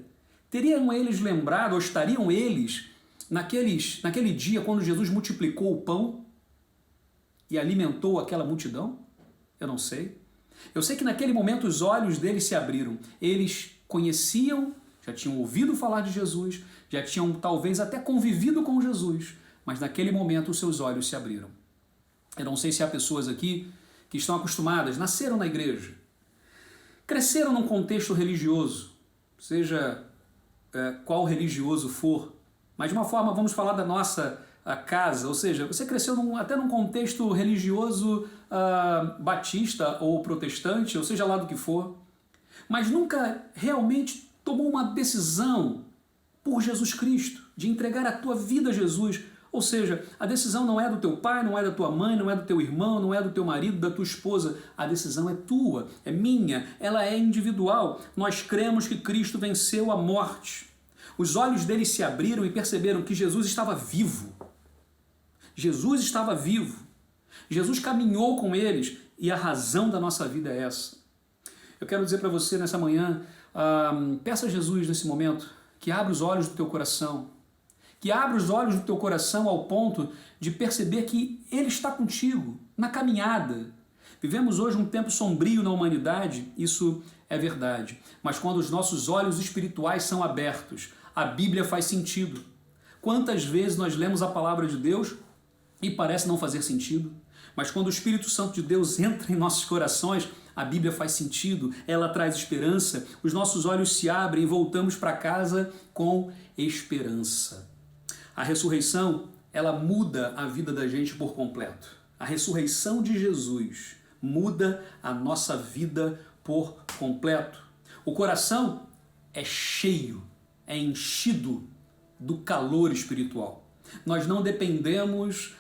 Teriam eles lembrado, ou estariam eles, naquele dia, quando Jesus multiplicou o pão e alimentou aquela multidão? Eu não sei. Eu sei que naquele momento os olhos deles se abriram. Eles conheciam, já tinham ouvido falar de Jesus, já tinham talvez até convivido com Jesus, mas naquele momento os seus olhos se abriram. Eu não sei se há pessoas aqui que estão acostumadas, nasceram na igreja, cresceram num contexto religioso, seja qual religioso for, mas de uma forma, vamos falar da nossa casa, ou seja, você cresceu até num contexto religioso batista ou protestante, ou seja lá do que for, mas nunca realmente tomou uma decisão por Jesus Cristo, de entregar a tua vida a Jesus. Ou seja, a decisão não é do teu pai, não é da tua mãe, não é do teu irmão, não é do teu marido, da tua esposa. A decisão é tua, é minha, ela é individual. Nós cremos que Cristo venceu a morte. Os olhos deles se abriram e perceberam que Jesus estava vivo. Jesus estava vivo. Jesus caminhou com eles e a razão da nossa vida é essa. Eu quero dizer para você nessa manhã, peça a Jesus nesse momento que abra os olhos do teu coração, que abra os olhos do teu coração ao ponto de perceber que Ele está contigo na caminhada. Vivemos hoje um tempo sombrio na humanidade, isso é verdade, mas quando os nossos olhos espirituais são abertos, a Bíblia faz sentido. Quantas vezes nós lemos a palavra de Deus e parece não fazer sentido, mas quando o Espírito Santo de Deus entra em nossos corações, a Bíblia faz sentido, ela traz esperança, os nossos olhos se abrem e voltamos para casa com esperança. A ressurreição, ela muda a vida da gente por completo. A ressurreição de Jesus muda a nossa vida por completo. O coração é cheio, é enchido do calor espiritual. Nós não dependemos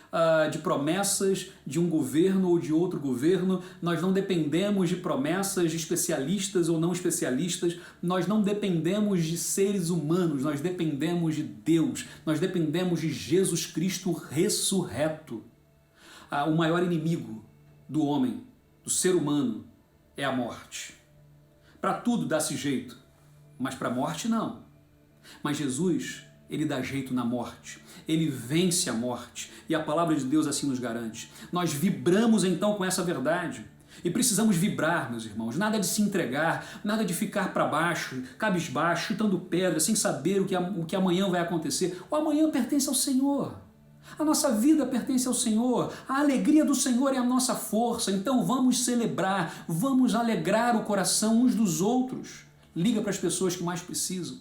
de promessas de um governo ou de outro governo, nós não dependemos de promessas de especialistas ou não especialistas, nós não dependemos de seres humanos, nós dependemos de Deus, nós dependemos de Jesus Cristo ressurreto. O maior inimigo do homem, do ser humano, é a morte. Para tudo dá-se jeito, mas para a morte não. Mas Jesus, Ele dá jeito na morte, Ele vence a morte e a palavra de Deus assim nos garante. Nós vibramos então com essa verdade e precisamos vibrar, meus irmãos, nada de se entregar, nada de ficar para baixo, cabisbaixo, chutando pedra, sem saber o que amanhã vai acontecer. O amanhã pertence ao Senhor, a nossa vida pertence ao Senhor, a alegria do Senhor é a nossa força, então vamos celebrar, vamos alegrar o coração uns dos outros. Liga para as pessoas que mais precisam.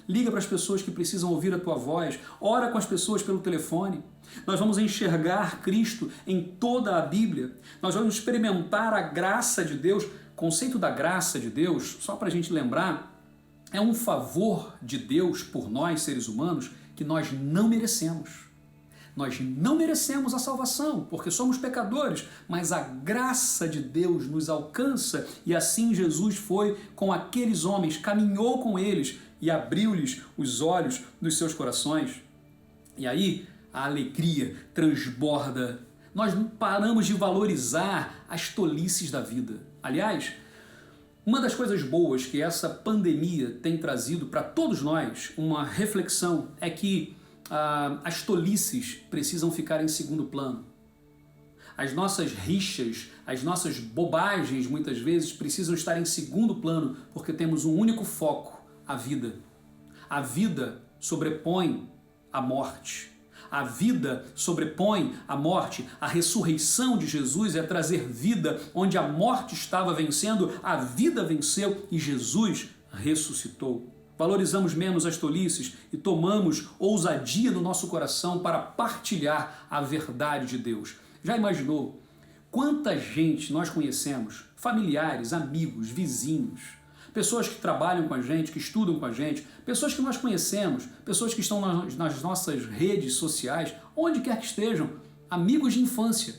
Liga para as pessoas que precisam ouvir a tua voz. Ora com as pessoas pelo telefone. Nós vamos enxergar Cristo em toda a Bíblia. Nós vamos experimentar a graça de Deus. O conceito da graça de Deus, só para a gente lembrar, é um favor de Deus por nós, seres humanos, que nós não merecemos. Nós não merecemos a salvação, porque somos pecadores, mas a graça de Deus nos alcança e assim Jesus foi com aqueles homens, caminhou com eles e abriu-lhes os olhos dos seus corações. E aí a alegria transborda. Nós não paramos de valorizar as tolices da vida. Aliás, uma das coisas boas que essa pandemia tem trazido para todos nós, uma reflexão, é que as tolices precisam ficar em segundo plano. As nossas rixas, as nossas bobagens, muitas vezes, precisam estar em segundo plano, porque temos um único foco, a vida. A vida sobrepõe a morte. A vida sobrepõe a morte. A ressurreição de Jesus é trazer vida onde a morte estava vencendo, a vida venceu e Jesus ressuscitou. Valorizamos menos as tolices e tomamos ousadia no nosso coração para partilhar a verdade de Deus. Já imaginou quanta gente nós conhecemos, familiares, amigos, vizinhos, pessoas que trabalham com a gente, que estudam com a gente, pessoas que nós conhecemos, pessoas que estão nas nossas redes sociais, onde quer que estejam, amigos de infância,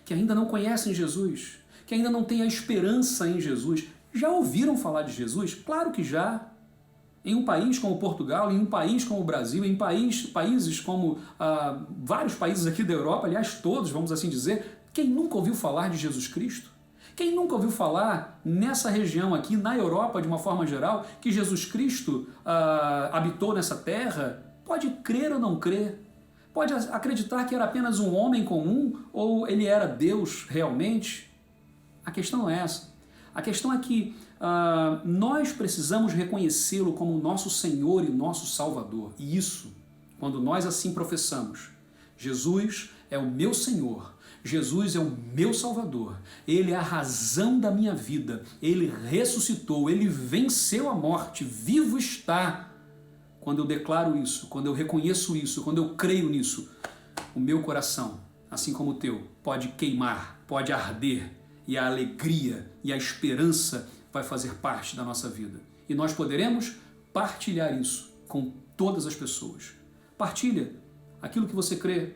que ainda não conhecem Jesus, que ainda não têm a esperança em Jesus. Já ouviram falar de Jesus? Claro que já. Em um país como Portugal, em um país como o Brasil, em países como vários países aqui da Europa, aliás, todos, vamos assim dizer, quem nunca ouviu falar de Jesus Cristo? Quem nunca ouviu falar nessa região aqui, na Europa de uma forma geral, que Jesus Cristo habitou nessa terra? Pode crer ou não crer, pode acreditar que era apenas um homem comum ou ele era Deus realmente. A questão não é essa. A questão é que nós precisamos reconhecê-lo como nosso Senhor e nosso Salvador. E isso, quando nós assim professamos, Jesus é o meu Senhor, Jesus é o meu Salvador, Ele é a razão da minha vida, Ele ressuscitou, Ele venceu a morte, vivo está. Quando eu declaro isso, quando eu reconheço isso, quando eu creio nisso, o meu coração, assim como o teu, pode queimar, pode arder, e a alegria e a esperança vai fazer parte da nossa vida. E nós poderemos partilhar isso com todas as pessoas. Partilha aquilo que você crê,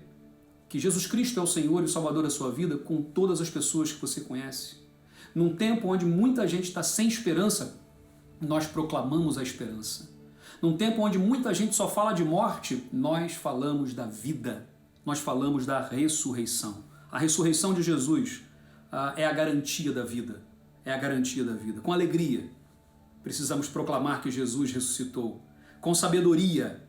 que Jesus Cristo é o Senhor e o Salvador da sua vida, com todas as pessoas que você conhece. Num tempo onde muita gente está sem esperança, nós proclamamos a esperança. Num tempo onde muita gente só fala de morte, nós falamos da vida. Nós falamos da ressurreição. A ressurreição de Jesus é a garantia da vida. É a garantia da vida. Com alegria, precisamos proclamar que Jesus ressuscitou. Com sabedoria,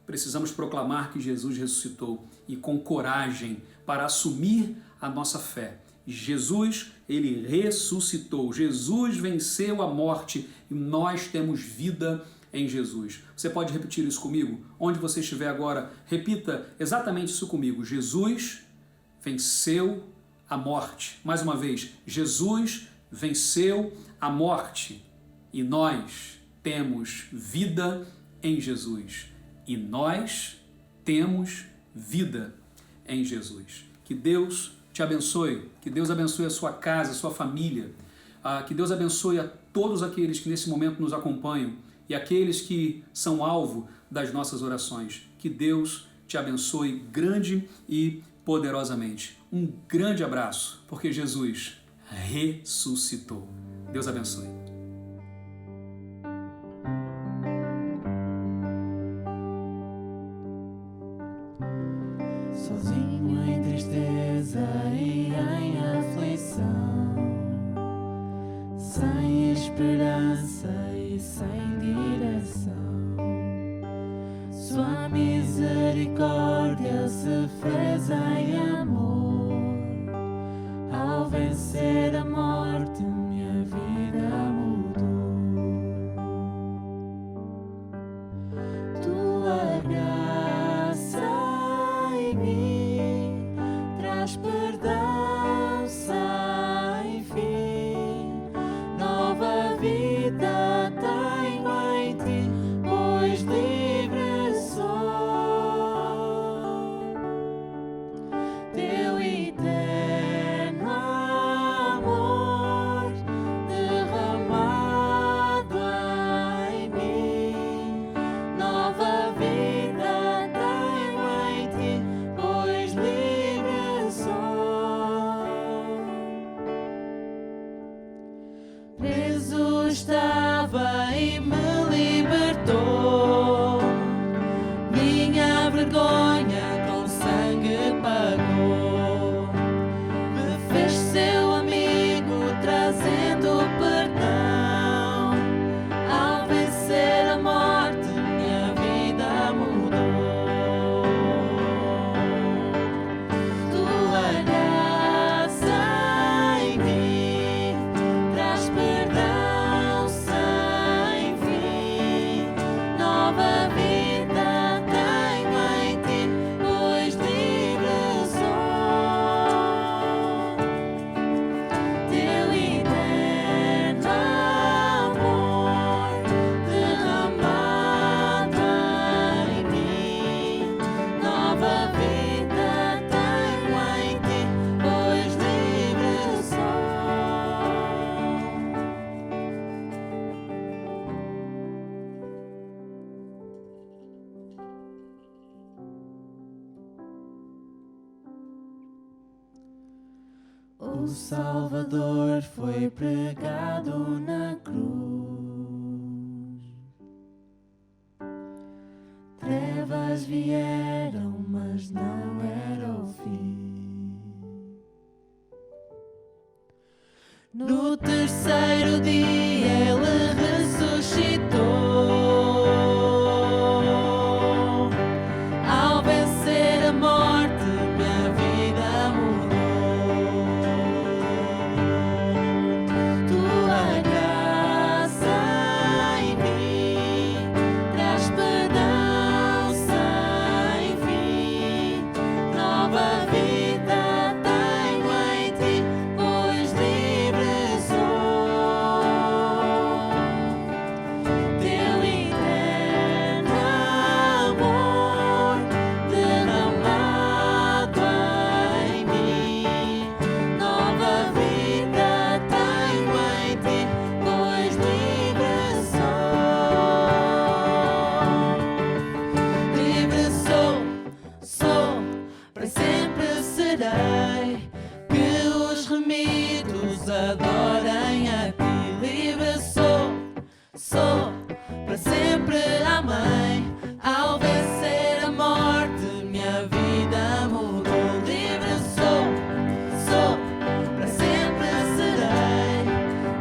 precisamos proclamar que Jesus ressuscitou. E com coragem para assumir a nossa fé. Jesus, Ele ressuscitou. Jesus venceu a morte e nós temos vida em Jesus. Você pode repetir isso comigo? Onde você estiver agora, repita exatamente isso comigo. Jesus venceu a morte. Mais uma vez, Jesus venceu a morte e nós temos vida em Jesus. E nós temos vida em Jesus. Que Deus te abençoe, que Deus abençoe a sua casa, a sua família, que Deus abençoe a todos aqueles que nesse momento nos acompanham e aqueles que são alvo das nossas orações. Que Deus te abençoe grande e poderosamente. Um grande abraço, porque Jesus ressuscitou. Deus abençoe. Sozinho em tristeza e em aflição, sem esperança e sem direção, Sua misericórdia se fez em amor. Ao vencer a morte, minha vida mudou. Tua graça em mim traz perdão sem fim. Nova vida tenho em ti, pois livre sou. Teu eterno amor derramado em mim. Nova vida tenho em ti, pois livre sou. Preso estava e me libertou. Minha vergonha com sangue pagou. Me fez seu amigo, trazendo perdão. Ao vencer a morte, minha vida mudou. Tua graça em mim traz perdão sem fim. Nova vida tenho em ti, pois livre sou. Teu eterno amor derramado em mim. Nova vida tenho em ti, pois livre sou. O Salvador foi pregado na cruz. Trevas vieram, mas não era o fim. No terceiro dia ele ressuscitou. Ao vencer a morte, minha vida mudou. Tua graça em mim traz perdão sem fim. Nova vida tenho adorem a ti. Livre sou, para sempre amém. Ao vencer a morte, minha vida mudou. Livre sou, para sempre serei.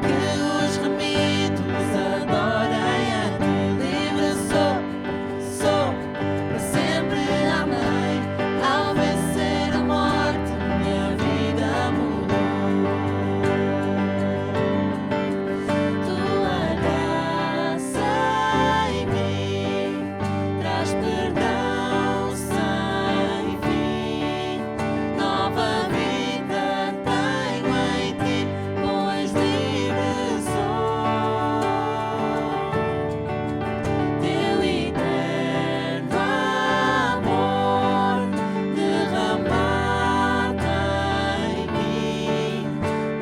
Que os remidos adorem a ti. Livre sou, para sempre amém. Ao vencer a morte, minha vida mudou. Tua graça em mim traz perdão sem fim. Nova vida tenho em ti, pois livre sou. Teu eterno amor derramado em mim.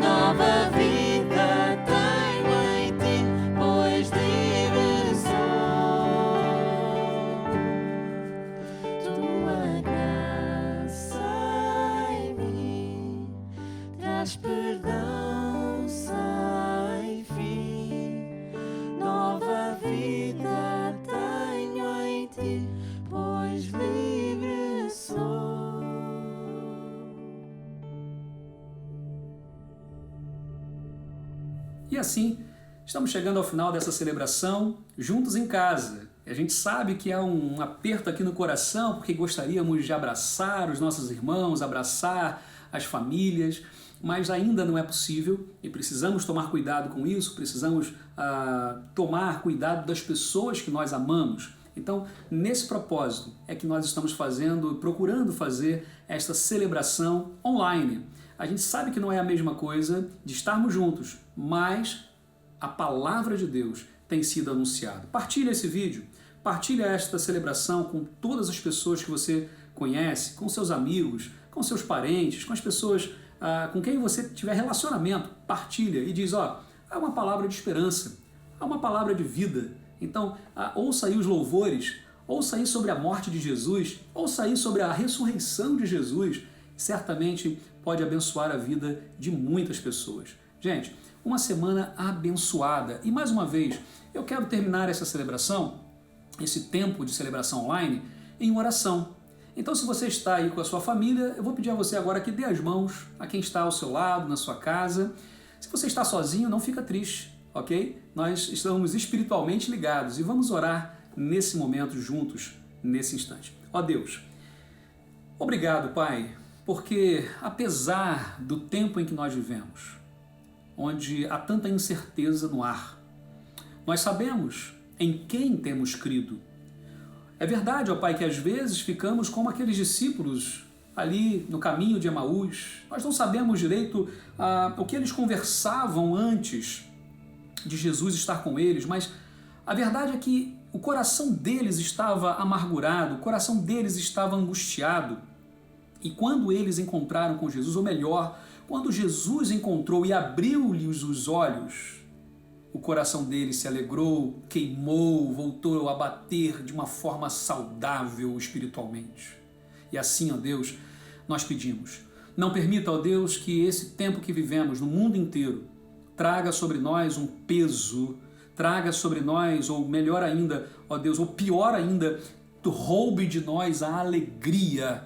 Nova vida tenho em ti, pois livre sou. Tua graça em mim traz perdão sem fim. Nova vida tenho em ti, pois livre sou. E assim, estamos chegando ao final dessa celebração juntos em casa. E a gente sabe que há um aperto aqui no coração porque gostaríamos de abraçar os nossos irmãos, abraçar as famílias, mas ainda não é possível e precisamos tomar cuidado com isso, precisamos tomar cuidado das pessoas que nós amamos. Então, nesse propósito é que nós estamos procurando fazer esta celebração online. A gente sabe que não é a mesma coisa de estarmos juntos, mas a palavra de Deus tem sido anunciada. Partilha esse vídeo, partilha esta celebração com todas as pessoas que você conhece, com seus amigos, com seus parentes, com as pessoas com quem você tiver relacionamento. Partilha e diz, há uma palavra de esperança, há uma palavra de vida. Então, ouça aí os louvores, ouça aí sobre a morte de Jesus, ouça aí sobre a ressurreição de Jesus. Certamente pode abençoar a vida de muitas pessoas. Gente, uma semana abençoada. E mais uma vez, eu quero terminar essa celebração, esse tempo de celebração online, em oração. Então, se você está aí com a sua família, eu vou pedir a você agora que dê as mãos a quem está ao seu lado, na sua casa. Se você está sozinho, não fica triste, ok? Nós estamos espiritualmente ligados e vamos orar nesse momento juntos, nesse instante. Ó Deus, obrigado, Pai, porque apesar do tempo em que nós vivemos, onde há tanta incerteza no ar, nós sabemos em quem temos crido. É verdade, ó Pai, que às vezes ficamos como aqueles discípulos ali no caminho de Emaús. Nós não sabemos direito o que eles conversavam antes de Jesus estar com eles, mas a verdade é que o coração deles estava amargurado, o coração deles estava angustiado. E quando eles encontraram com Jesus, ou melhor, quando Jesus encontrou e abriu-lhes os olhos, o coração deles se alegrou, queimou, voltou a bater de uma forma saudável espiritualmente. E assim, ó Deus, nós pedimos, não permita, ó Deus, que esse tempo que vivemos no mundo inteiro traga sobre nós um peso, traga sobre nós, ou melhor ainda, ó Deus, ou pior ainda, roube de nós a alegria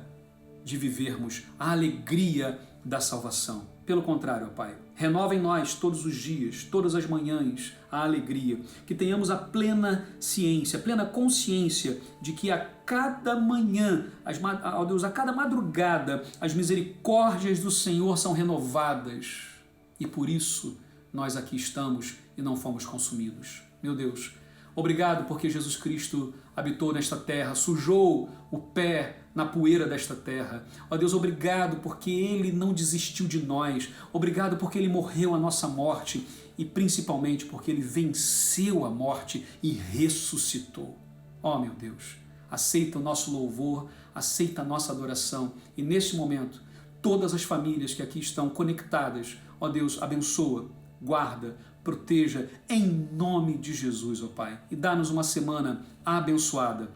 de vivermos, a alegria da salvação. Pelo contrário, ó Pai, renova em nós todos os dias, todas as manhãs, a alegria, que tenhamos a plena ciência, a plena consciência de que a cada manhã, ó Deus, a cada madrugada, as misericórdias do Senhor são renovadas e por isso nós aqui estamos e não fomos consumidos. Meu Deus, obrigado porque Jesus Cristo habitou nesta terra, sujou o pé na poeira desta terra. Ó Deus, obrigado porque Ele não desistiu de nós. Obrigado porque Ele morreu a nossa morte e principalmente porque Ele venceu a morte e ressuscitou. Ó meu Deus, aceita o nosso louvor, aceita a nossa adoração e neste momento, todas as famílias que aqui estão conectadas, ó Deus, abençoa, guarda, proteja em nome de Jesus, ó Pai. E dá-nos uma semana abençoada.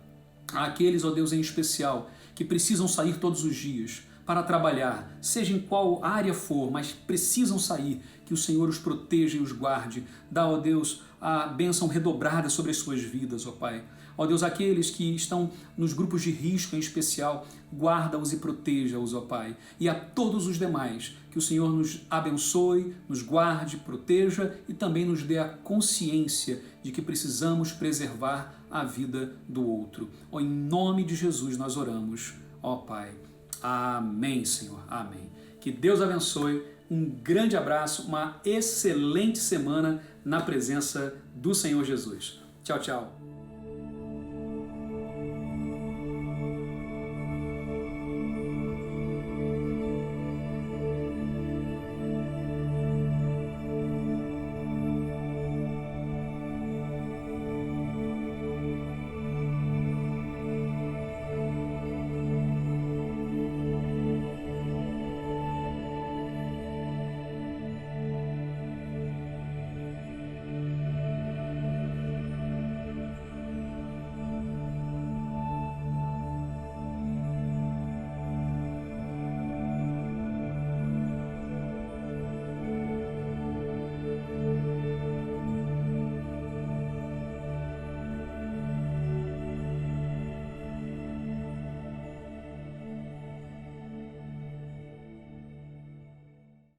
Àqueles, ó Deus, em especial, que precisam sair todos os dias, para trabalhar, seja em qual área for, mas precisam sair, que o Senhor os proteja e os guarde. Dá, ó Deus, a bênção redobrada sobre as suas vidas, ó Pai. Ó Deus, aqueles que estão nos grupos de risco em especial, guarda-os e proteja-os, ó Pai. E a todos os demais, que o Senhor nos abençoe, nos guarde, proteja e também nos dê a consciência de que precisamos preservar a vida do outro. Ó, em nome de Jesus nós oramos, ó Pai. Amém, Senhor. Amém. Que Deus abençoe. Um grande abraço, uma excelente semana na presença do Senhor Jesus. Tchau, tchau.